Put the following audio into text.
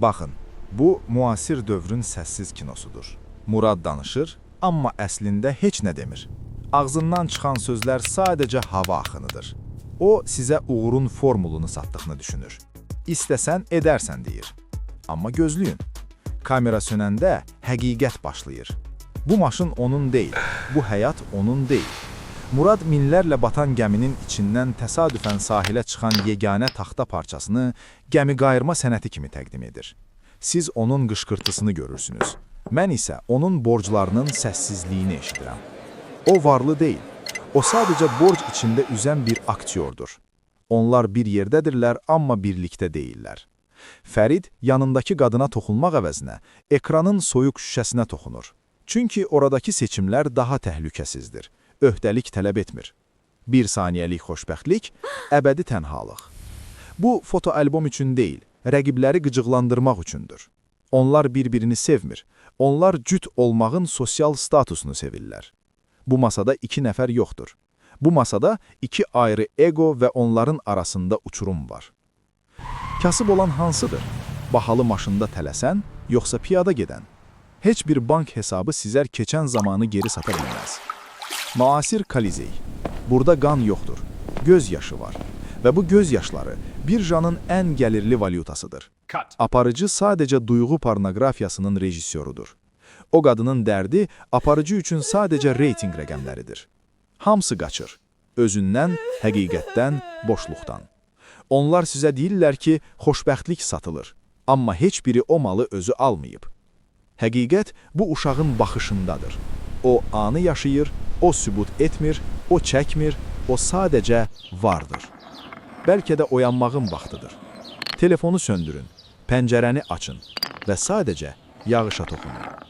Baxın, bu müasir dövrün səssiz kinosudur. Murad danışır, amma əslində heç nə demir. Ağzından çıxan sözlər sadəcə hava axınıdır. O, sizə uğurun formulunu satdığını düşünür. İstəsən, edərsən deyir. Amma gözləyin. Kamera sönəndə həqiqət başlayır. Bu maşın onun deyil, bu həyat onun deyil. Murad minlərlə batan gəminin içindən təsadüfən sahilə çıxan yeganə taxta parçasını gəmi qayırma sənəti kimi təqdim edir. Siz onun qışqırtısını görürsünüz. Mən isə onun borclarının səssizliyini eşidirəm. O varlı deyil. O sadəcə borc içində üzən bir aktyordur. Onlar bir yerdədirlər, amma birlikdə deyillər. Fərid yanındakı qadına toxunmaq əvəzinə ekranın soyuq şüşəsinə toxunur. Çünki oradakı seçimlər daha təhlükəsizdir. Öhdəlik tələb etmir. Bir saniyəlik xoşbəxtlik, əbədi tənhalıq. Bu fotoalbom üçün deyil, rəqibləri qıcıqlandırmaq üçündür. Onlar bir-birini sevmir. Onlar cüt olmağın sosial statusunu sevirlər. Bu masada iki nəfər yoxdur. Bu masada iki ayrı ego və onların arasında uçurum var. Kasıb olan hansıdır? Bahalı maşında tələsən, yoxsa piyada gedən? Heç bir bank hesabı sizər keçən zamanı geri sata bilməz. Müasir Kolizey. Burada qan yoxdur, göz yaşı var. Və bu göz yaşları birjanın ən gəlirli valyutasıdır. Aparıcı sadəcə duyğu pornoqrafiyasının rejissorudur. O qadının dərdi aparıcı üçün sadəcə reyting rəqəmləridir. Hamısı qaçır. Özündən, həqiqətdən, boşluqdan. Onlar sizə deyirlər ki, xoşbəxtlik satılır. Amma heç biri o malı özü almayıb. Həqiqət bu uşağın baxışındadır. O anı yaşayır, o sübut etmir, o çəkmir, o sadəcə vardır. Bəlkə də oyanmağın vaxtıdır. Telefonu söndürün, pəncərəni açın və sadəcə yağışa toxunun.